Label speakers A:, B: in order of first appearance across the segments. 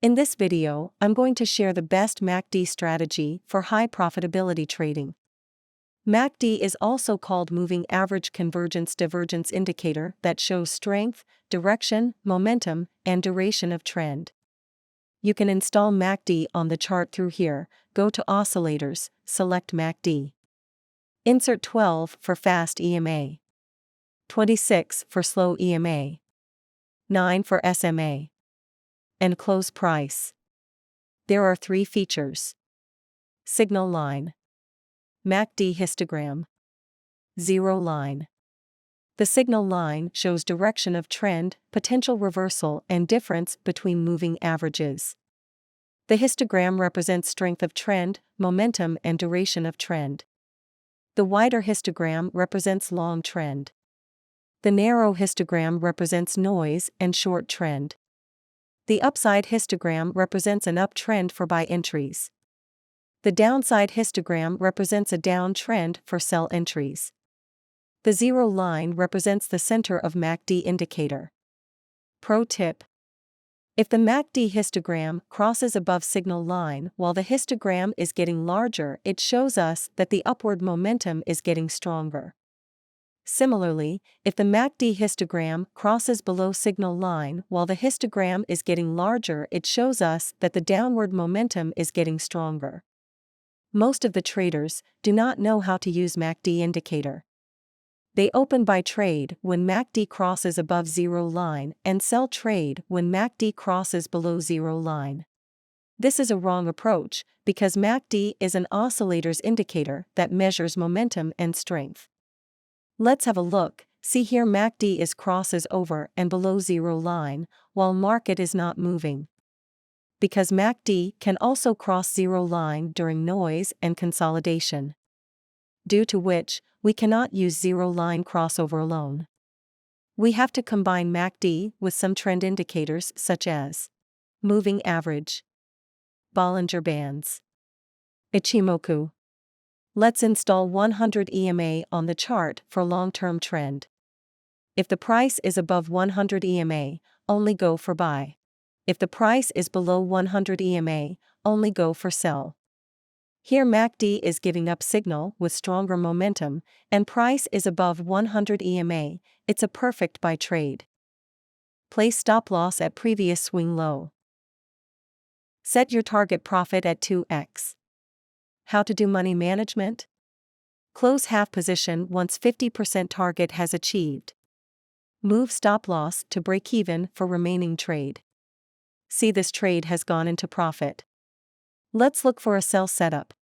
A: In this video, I'm going to share the best MACD strategy for high profitability trading. MACD is also called Moving Average Convergence Divergence Indicator that shows strength, direction, momentum, and duration of trend. You can install MACD on the chart through here. Go to Oscillators, select MACD. Insert 12 for fast EMA, 26 for slow EMA, 9 for SMA, and close price. There are 3 features: signal line, MACD histogram, zero line. The signal line shows direction of trend, potential reversal, and difference between moving averages. The histogram represents strength of trend, momentum, and duration of trend. The wider histogram represents long trend. The narrow histogram represents noise and short trend. The upside histogram represents an uptrend for buy entries. The downside histogram represents a downtrend for sell entries. The zero line represents the center of MACD indicator. Pro tip: if the MACD histogram crosses above signal line while the histogram is getting larger, it shows us that the upward momentum is getting stronger. Similarly, if the MACD histogram crosses below signal line while the histogram is getting larger, it shows us that the downward momentum is getting stronger. Most of the traders do not know how to use MACD indicator. They open buy trade when MACD crosses above zero line and sell trade when MACD crosses below zero line. This is a wrong approach because MACD is an oscillator's indicator that measures momentum and strength. Let's have a look. See here, MACD is crosses over and below zero line, while market is not moving. Because MACD can also cross zero line during noise and consolidation. Due to which, we cannot use zero line crossover alone. We have to combine MACD with some trend indicators such as moving average, Bollinger Bands, Ichimoku. Let's install 100 EMA on the chart for long-term trend. If the price is above 100 EMA, only go for buy. If the price is below 100 EMA, only go for sell. Here MACD is giving up signal with stronger momentum, and price is above 100 EMA, it's a perfect buy trade. Place stop loss at previous swing low. Set your target profit at 2x. How to do money management? Close half position once 50% target has achieved. Move stop loss to break even for remaining trade. See, this trade has gone into profit. Let's look for a sell setup.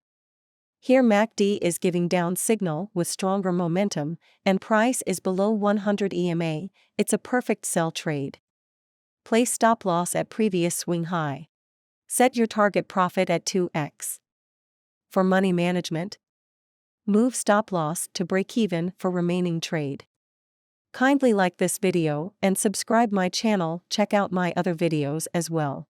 A: Here MACD is giving down signal with stronger momentum, and price is below 100 EMA, it's a perfect sell trade. Place stop loss at previous swing high. Set your target profit at 2x. For money management, move stop loss to break even for remaining trade. Kindly like this video and subscribe my channel. Check out my other videos as well.